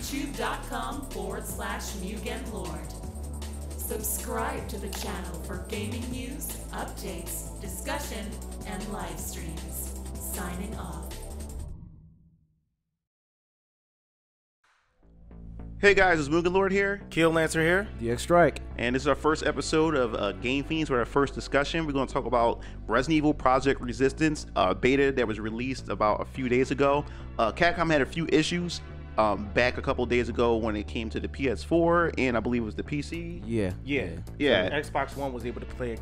youtube.com/MugenLord. Subscribe to the channel for gaming news, updates, discussion, and live streams. Signing off. Hey guys, it's Mugen Lord here. Kill Lancer here. DX Strike. And this is our first episode of Game Fiendz for our first discussion. We're going to talk about Resident Evil Project Resistance beta that was released about a few days ago. Capcom had a few issues back a couple days ago when it came to the PS4 and I believe it was the PC. Yeah. So Xbox One was able to play it.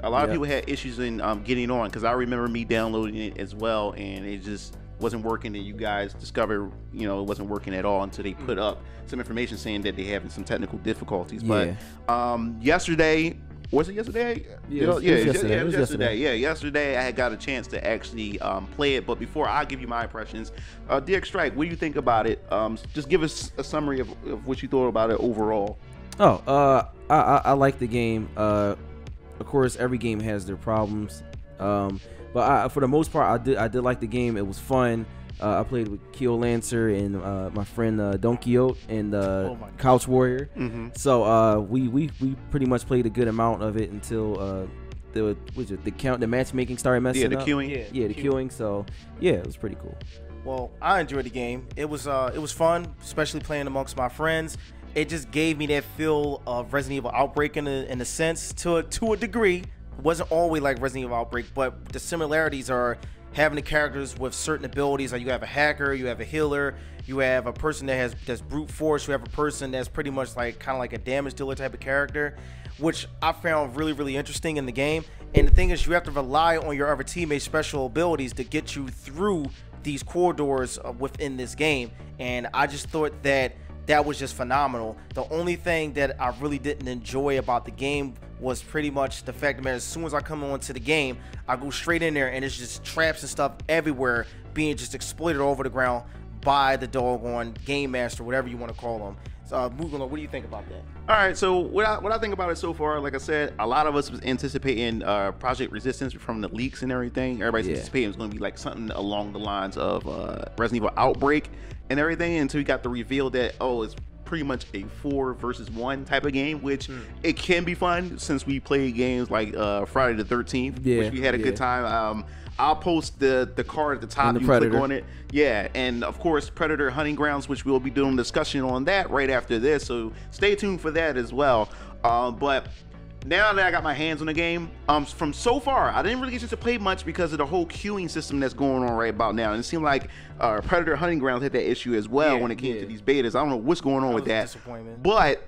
A lot of people had issues in getting on because I remember me downloading it as well, and it just wasn't working. And you guys discovered, it wasn't working at all until they put up some information saying that they're having some technical difficulties. But yesterday, was it yesterday? It was yesterday. Yesterday I had got a chance to actually play it. But before I give you my impressions, DX Strike, what do you think about it? Just give us a summary of what you thought about it overall. I like the game. Of course, every game has their problems. But for the most part, I did like the game. It was fun. I played with Keo Lancer and my friend Don Quixote and Couch Warrior. So we pretty much played a good amount of it until the matchmaking started messing up. The queuing. The queuing. So yeah, it was pretty cool. Well, I enjoyed the game. It was fun, especially playing amongst my friends. It just gave me that feel of Resident Evil Outbreak in a sense, to a degree. It wasn't always like Resident Evil Outbreak, but the similarities are having the characters with certain abilities. Like you have a hacker, you have a healer, you have a person that's brute force, you have a person that's pretty much kind of like a damage dealer type of character, which I found really, really interesting in the game. And the thing is, you have to rely on your other teammates' special abilities to get you through these corridors within this game. And I just thought that was just phenomenal. The only thing that I really didn't enjoy about the game was pretty much the fact that as soon as I come onto the game, I go straight in there and it's just traps and stuff everywhere being just exploited over the ground by the doggone game master, whatever you want to call them. So, Mugen, what do you think about that? All right, so what I think about it so far, like I said, a lot of us was anticipating Project Resistance from the leaks and everything. Everybody's anticipating it was going to be like something along the lines of Resident Evil Outbreak and everything, until we got the reveal that, it's pretty much a 4 versus 1 type of game, which it can be fun since we played games like Friday the 13th, which we had a good time. I'll post the card at the top. And the you Predator. click on it. Yeah, and of course Predator Hunting Grounds, which we'll be doing a discussion on that right after this, so stay tuned for that as well. But now that I got my hands on the game, from so far, I didn't really get to play much because of the whole queuing system that's going on right about now. And it seemed like Predator Hunting Grounds had that issue as well when it came to these betas. I don't know what's going on with that. But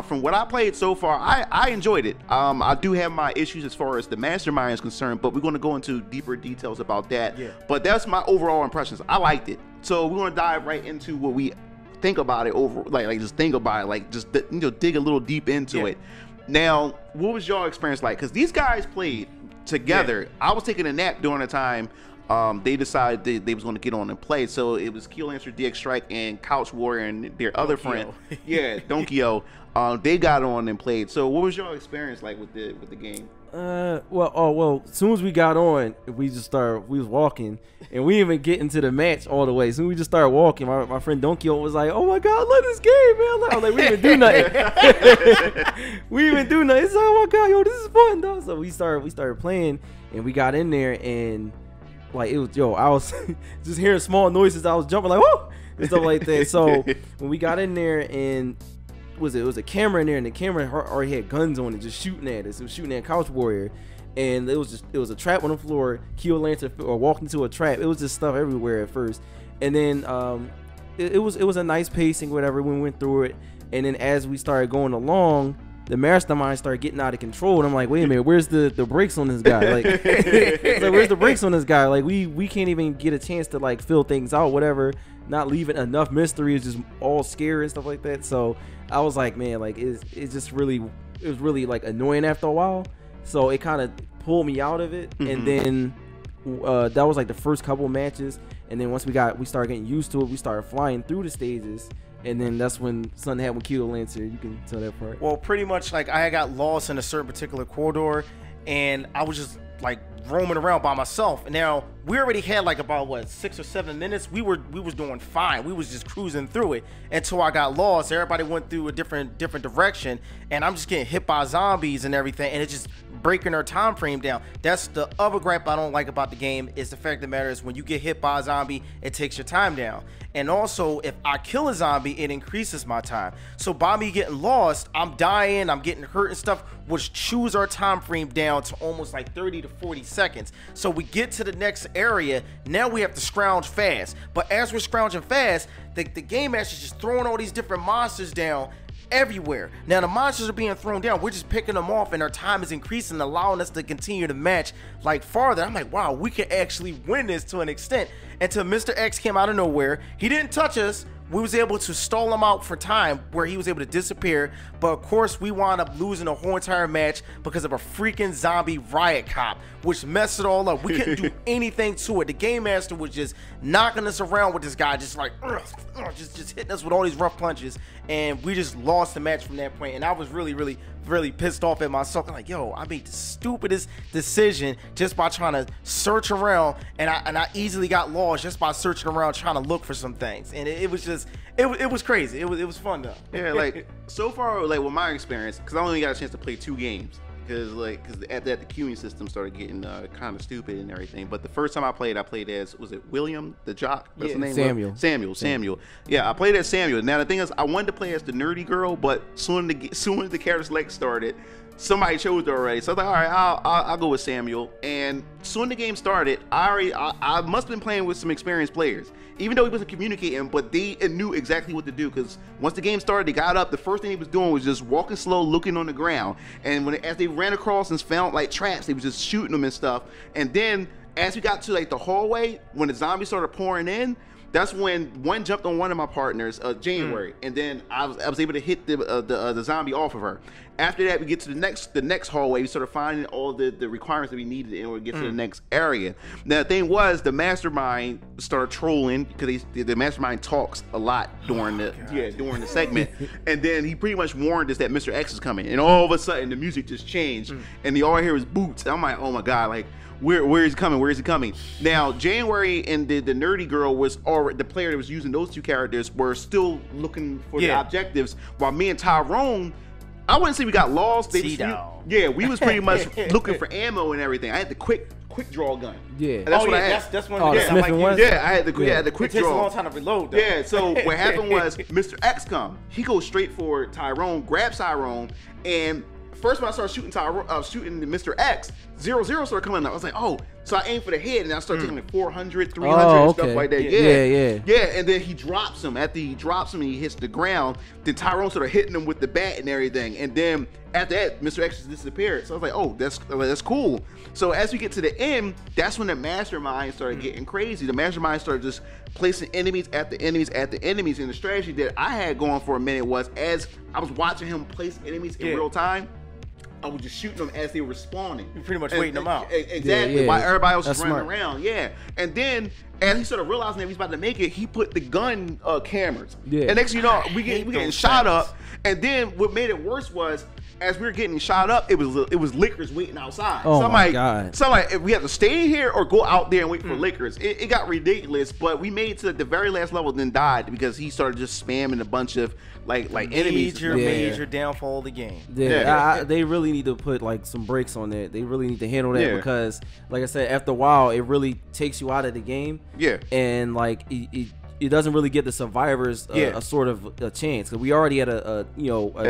from what I played so far, I enjoyed it. I do have my issues as far as the mastermind is concerned, but we're going to go into deeper details about that. But that's my overall impressions. I liked it. So we're going to dive right into what we think about it over, like just think about it, like just dig a little deep into it. Now, what was your experience like? Because these guys played together. I was taking a nap during the time they decided they was going to get on and play. So it was Keo Lancer, DX Strike, and Couch Warrior and their other friend, Don Quixote. They got on and played. So what was your experience like with the game? Well, as soon as we got on, we was walking, and we didn't even get into the match all the way. As soon as we just started walking, my friend Don Quixote was like, "Oh my God, I love this game, man!" I was like, "We didn't even do nothing. We didn't even do nothing." It's like, "Oh my God, yo, this is fun, though." So we started playing, and we got in there, and it was, I was just hearing small noises. I was jumping like, "Whoa!" and stuff like that. So when we got in there, and it was a camera in there, and the camera already had guns on it, just shooting at us. It was shooting at Couch Warrior, and it was a trap on the floor. Keo Lancer walked into a trap. It was just stuff everywhere at first, and then it was a nice pacing, whatever. We went through it, and then as we started going along, the mastermind started getting out of control, and I'm like, wait a minute, where's the brakes on this guy? Like, where's the brakes on this guy? Like, we can't even get a chance to fill things out, whatever. Not leaving enough mystery, it's just all scary and stuff like that. So I was like, man, it was really annoying after a while. So it kind of pulled me out of it, and then that was like the first couple matches, and then once we started getting used to it, we started flying through the stages. And then that's when something happened with Keo Lancer. You can tell that part. Well, pretty much I got lost in a certain particular corridor, and I was just roaming around by myself. And now we already had like about what 6 or 7 minutes. We was doing fine. We was just cruising through it until I got lost. Everybody went through a different direction, and I'm just getting hit by zombies and everything, and it's just breaking our time frame down. That's the other gripe I don't like about the game, is the fact of the matter is when you get hit by a zombie, it takes your time down. And also, if I kill a zombie, it increases my time. So by me getting lost, I'm dying, I'm getting hurt and stuff, which chews our time frame down to almost like 30 to 40 seconds. So we get to the next area, now we have to scrounge fast. But as we're scrounging fast, the game master's just throwing all these different monsters down everywhere. Now the monsters are being thrown down, we're just picking them off, and our time is increasing, allowing us to continue to match like farther. I'm like, wow, we can actually win this to an extent. Until Mr. X came out of nowhere. He didn't touch us. We was able to stall him out for time where he was able to disappear, but of course we wound up losing the whole entire match because of a freaking zombie riot cop, which messed it all up. We couldn't do anything to it. The game master was just knocking us around with this guy, just like just hitting us with all these rough punches, and we just lost the match from that point. And I was really pissed off at myself. I'm like, yo, I made the stupidest decision just by trying to search around, and I easily got lost just by searching around trying to look for some things. And it was just it was crazy. It was fun though. Yeah, like so far, like with my experience, because I only got a chance to play 2 games, because at that the queuing system started getting kind of stupid and everything. But the first time I played as, was it William the Jock? That's the name. Samuel. Yeah, I played as Samuel. Now the thing is, I wanted to play as the nerdy girl, but soon as the character select started, somebody chose it already. So I was like, all right, I'll go with Samuel. And soon the game started, I must have been playing with some experienced players, even though he wasn't communicating, but they knew exactly what to do. Because once the game started, they got up. The first thing he was doing was just walking slow, looking on the ground. And as they ran across and found like traps, they was just shooting them and stuff. And then as we got to like the hallway, when the zombies started pouring in, that's when one jumped on one of my partners, January, and then I was able to hit the zombie off of her. After that, we get to the next hallway. We started finding all the requirements that we needed in order to get to the next area. Now the thing was, the mastermind started trolling, because the mastermind talks a lot during the segment, and then he pretty much warned us that Mr. X is coming, and all of a sudden the music just changed, and all I hear is boots. And I'm like, oh my god, like. Where is he coming? Where is he coming? Now, January and the nerdy girl was already, the player that was using those 2 characters were still looking for the objectives, while me and Tyrone, I wouldn't say we got lost. Yeah, we was pretty much looking for ammo and everything. I had the quick draw gun. Yeah. And that's what I had. That's one of the Smith and Wesson? Yeah, I had the quick draw. It takes a long time to reload though. Yeah, so what happened was Mr. X come. He goes straight for Tyrone, grabs Tyrone, and first when I started shooting shooting Mr. X, 0-0 started coming up. I was like, oh, so I aimed for the head, and I started taking like 400, 300, and stuff like that. Yeah, and then he drops him. After he drops him and he hits the ground, then Tyrone started hitting him with the bat and everything. And then after that, Mr. X just disappeared. So I was like, oh, that's cool. So as we get to the end, that's when the mastermind started getting crazy. The mastermind started just placing enemies after enemies after enemies. And the strategy that I had going for a minute was, as I was watching him place enemies in real time, I was just shooting them as they were spawning. You're pretty much waiting them out. Exactly. While everybody else was running around. Yeah. And then, as he started realizing that he was about to make it, he put the gun cameras. Yeah. And next thing you know, we getting shot up. And then what made it worse was, as we were getting shot up, it was liquors waiting outside. Oh my god! So like, if we have to stay here or go out there and wait for liquors. It got ridiculous, but we made it to the very last level, then died because he started just spamming a bunch of like enemies. Major downfall of the game. Yeah, they really need to put like some brakes on that. They really need to handle that because, like I said, after a while, it really takes you out of the game. Yeah, and like it doesn't really give the survivors a sort of a chance, because we already had a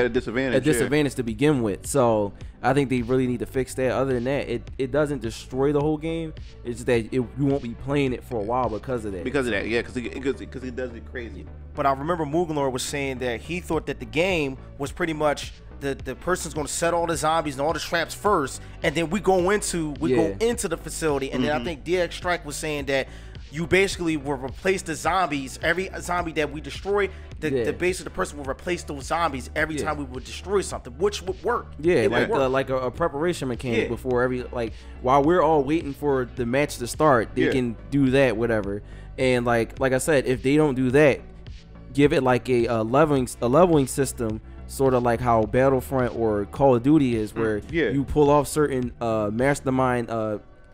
disadvantage to begin with. So I think they really need to fix that. Other than that, it doesn't destroy the whole game. It's just that you won't be playing it for a while because of that. Yeah, because it does it crazy. But I remember Mugalor was saying that he thought that the game was pretty much the person's going to set all the zombies and all the traps first, and then we go into the facility, and then I think DX Strike was saying that you basically will replace the zombies. Every zombie that we destroy, the base of the person will replace those zombies every time we would destroy something, which would work. Yeah, like a preparation mechanic before while we're all waiting for the match to start, they can do that, whatever. And like I said, if they don't do that, give it like a leveling system, sort of like how Battlefront or Call of Duty is, where you pull off certain mastermind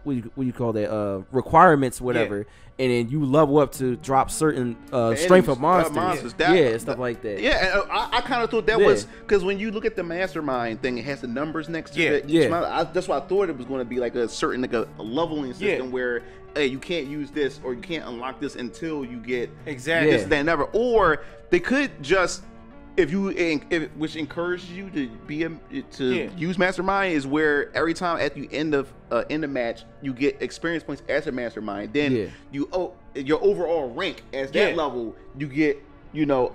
what you call that requirements, whatever, and then you level up to drop certain strength of monsters, stuff like that. Yeah, and I kind of thought that was because when you look at the mastermind thing, it has the numbers next to it. That's why I thought it was going to be like a certain like a leveling system where. Hey, you can't use this or you can't unlock this until you get this, that, and never. Or they could just, which encourages you to use Mastermind is where every time at the end of the match you get experience points as a Mastermind. Then your overall rank as that level, you get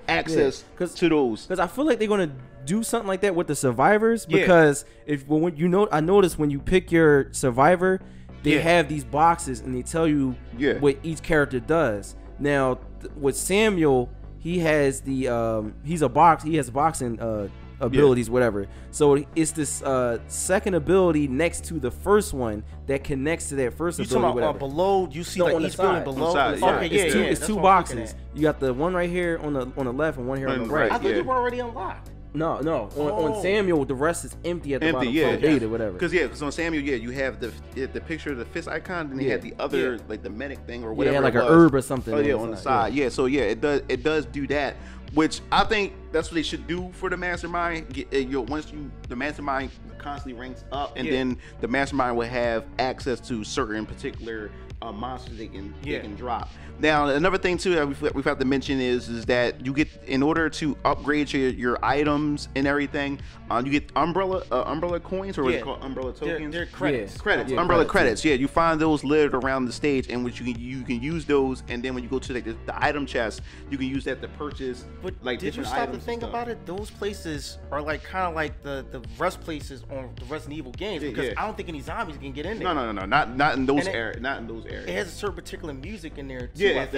access to those. Because I feel like they're gonna do something like that with the survivors. Because I noticed when you pick your survivor. They have these boxes and they tell you what each character does. Now, with Samuel, he has he has boxing abilities, whatever. So it's this second ability next to the first one that connects to that first ability. You talking about below? You see like each building below? It's two boxes. You got the one right here on the left and one here on the right. I thought you were already unlocked. No. On Samuel, the rest is empty at the bottom. Data, whatever. Because on Samuel, you have the picture of the fist icon, and you have the other like the medic thing or whatever. Yeah, like an herb or something. On the side. Yeah. So it does do that, which I think that's what they should do for the Mastermind. The Mastermind constantly ranks up, and then the Mastermind will have access to certain particular monsters they can drop. Now, another thing too that we have to mention is that you get, in order to upgrade your items and everything, you get umbrella coins, or what is it called, umbrella tokens. They're credits. Umbrella credits. Yeah, you find those littered around the stage, in which you can use those, and then when you go to the item chest, you can use that to purchase. But like did you different stop items to think about it? Those places are like kind of like the rest places on the Resident Evil games, because I don't think any zombies can get in there. No, not in those areas. Not in those areas. It has a certain particular music in there too. It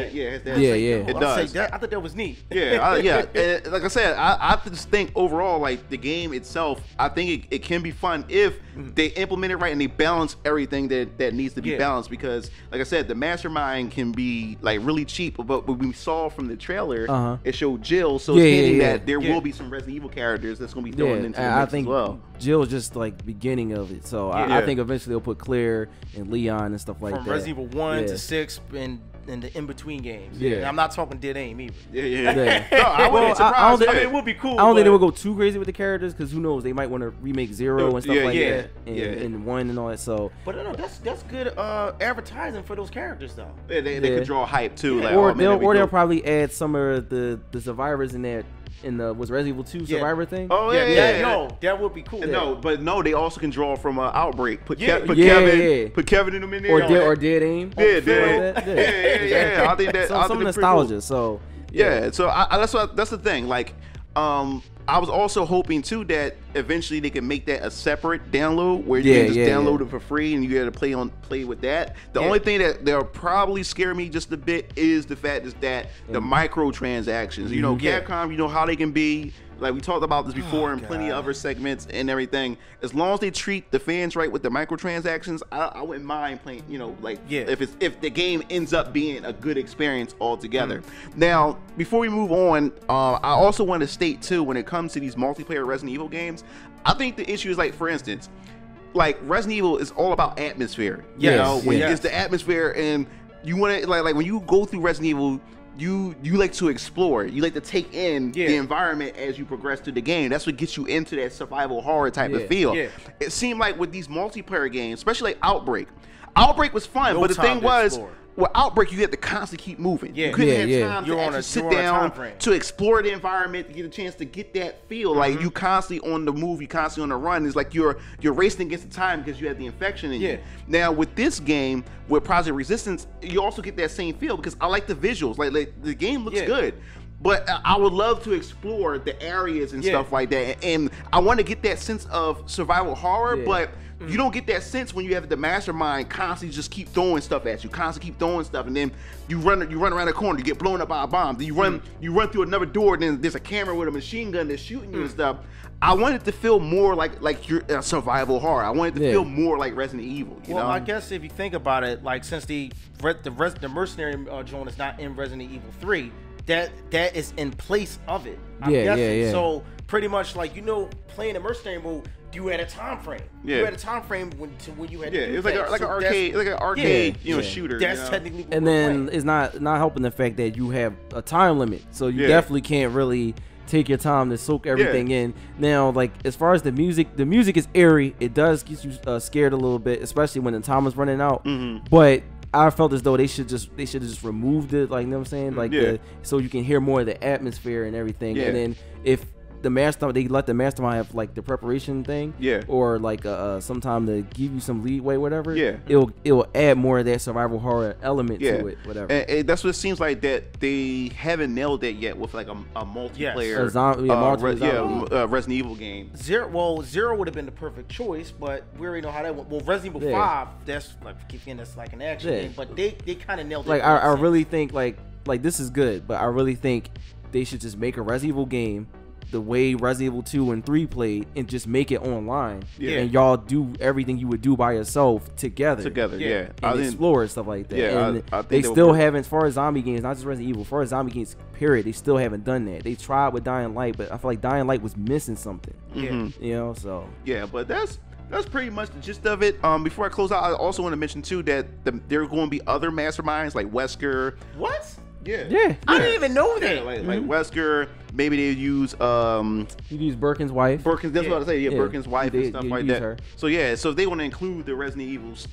does. I thought that was neat. And like I said, I just think overall, like the game itself, I think it can be fun if they implement it right and they balance everything that needs to be balanced. Because, like I said, the Mastermind can be like really cheap, but what we saw from the trailer, it showed Jill, so it's hinting that there will be some Resident Evil characters that's going to be thrown into the mix as well. Jill's just like beginning of it, so I think eventually they'll put Claire and Leon and stuff like that. From Resident Evil 1 to 6 and the in-between games. And I'm not talking Dead Aim either. No, I wouldn't be surprised. I mean, it would be cool. I don't think they would go too crazy with the characters, because who knows, they might want to remake 0 and stuff like that, and 1 and all that. So, but no, that's good advertising for those characters though. They could draw hype too. Like, or they'll probably add some of the survivors in there. In the Resident Evil 2 Survivor thing. Oh yeah. No, that would be cool. No, they also can draw from Outbreak. Put Kevin in them in there. Or Dead Aim. I think that some nostalgia. Cool. So that's the thing. Like, I was also hoping too that eventually they can make that a separate download where you can just download it for free and you got to play with that. The only thing that'll probably scare me just a bit is the fact is that the microtransactions. You know, Capcom, you know how they can be. Like we talked about this before in plenty of other segments and everything. As long as they treat the fans right with the microtransactions, I wouldn't mind playing. You know, like if the game ends up being a good experience altogether. Now, before we move on, I also want to state too, when it comes to these multiplayer Resident Evil games, I think the issue is, like, for instance, like Resident Evil is all about atmosphere. You know, it's the atmosphere, and you want to like when you go through Resident Evil. You like to explore. You like to take in the environment as you progress through the game. That's what gets you into that survival horror type of feel. It seemed like with these multiplayer games, especially like Outbreak was fun, but the thing was, with Outbreak, you had to constantly keep moving. You couldn't have time to actually sit down to explore the environment, to get a chance to get that feel. Like you constantly on the move, you constantly on the run. It's like you're racing against the time because you had the infection in you. Now with this game, with Project Resistance, you also get that same feel because I like the visuals. Like the game looks good. But I would love to explore the areas and stuff like that. And I want to get that sense of survival horror, but you don't get that sense when you have the Mastermind constantly just keep throwing stuff at you, constantly keep throwing stuff, and then you run around the corner, you get blown up by a bomb, then you run through another door, and then there's a camera with a machine gun that's shooting you and stuff. I want it to feel more like you're a survival horror. I want it to feel more like Resident Evil. You know? I guess if you think about it, like since the mercenary joint is not in Resident Evil 3. That is in place of it. I'm guessing. So pretty much, like, you know, playing the mercenary mode, you had a time frame. Yeah. You had a time frame when you had. Yeah, to do it was like that. like So an arcade, yeah. shooter. That's you know? technically. What And we're then playing. it's not helping the fact that you have a time limit, so you Yeah. definitely can't really take your time to soak everything in. Now, like as far as the music is eerie. It does get you scared a little bit, especially when the time is running out. But I felt as though they should have just removed it, like, you know what I'm saying, like so you can hear more of the atmosphere and everything. Yeah. And then if the mastermind, they let the mastermind have like the preparation thing, or like sometime to give you some leeway, whatever. It'll add more of that survival horror element to it, whatever. And that's what it seems like, that they haven't nailed that yet with like a multiplayer, Resident Evil game. Zero would have been the perfect choice, but we already know how that went. Well, Resident Evil 5, that's like that's like an action game, but they kind of nailed it. Like I really think like this is good, but I really think they should just make a Resident Evil game the way Resident Evil 2 and 3 played, and just make it online. And y'all do everything you would do by yourself together. And explore and stuff like that. And I think they still haven't, as far as zombie games, not just Resident Evil, as far as zombie games, period, they still haven't done that. They tried with Dying Light, but I feel like Dying Light was missing something. You know, so. Yeah, but that's pretty much the gist of it. Before I close out, I also want to mention too that there are going to be other masterminds like Wesker. What? Yeah. I didn't even know that. Yeah, like Wesker. Maybe they use you use Birkin's wife. That's what I say. Yeah, Birkin's wife and stuff like that. Her. So so if they want to include the Resident Evil's,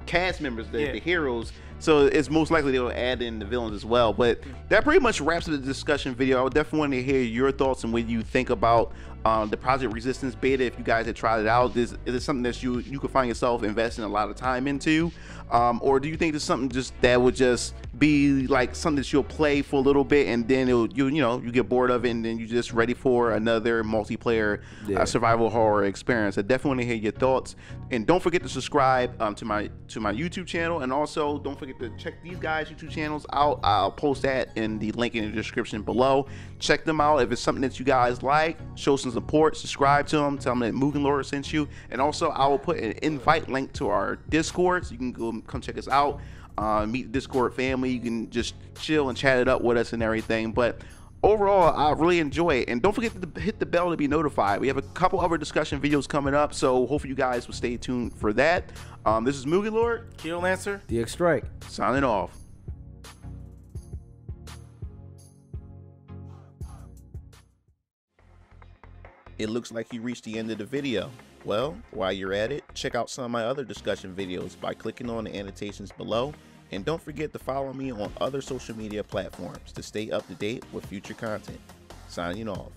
cast members, the heroes. So it's most likely they'll add in the villains as well. But that pretty much wraps up the discussion video. I would definitely want to hear your thoughts and what you think about the Project Resistance beta. If you guys had tried it out, is it something that you could find yourself investing a lot of time into, or do you think it's something just that would just be like something that you'll play for a little bit and then you get bored of it and then you're just ready for another multiplayer survival horror experience? I definitely want to hear your thoughts, and don't forget to subscribe to my YouTube channel, and also don't forget to check these guys' YouTube channels out. I'll post that in the link in the description below. Check them out. If it's something that you guys like, show some support, subscribe to them, tell them that Mugen Lord sent you, and also I will put an invite link to our Discord, so you can go come check us out, meet the Discord family. You can just chill and chat it up with us and everything. But overall, I really enjoy it, and don't forget to hit the bell to be notified. We have a couple other discussion videos coming up, so hopefully you guys will stay tuned for that. This is Mugen Lord, Kill Lancer, The X-Strike, signing off. It looks like you reached the end of the video. Well, while you're at it, check out some of my other discussion videos by clicking on the annotations below, and don't forget to follow me on other social media platforms to stay up to date with future content. Signing off.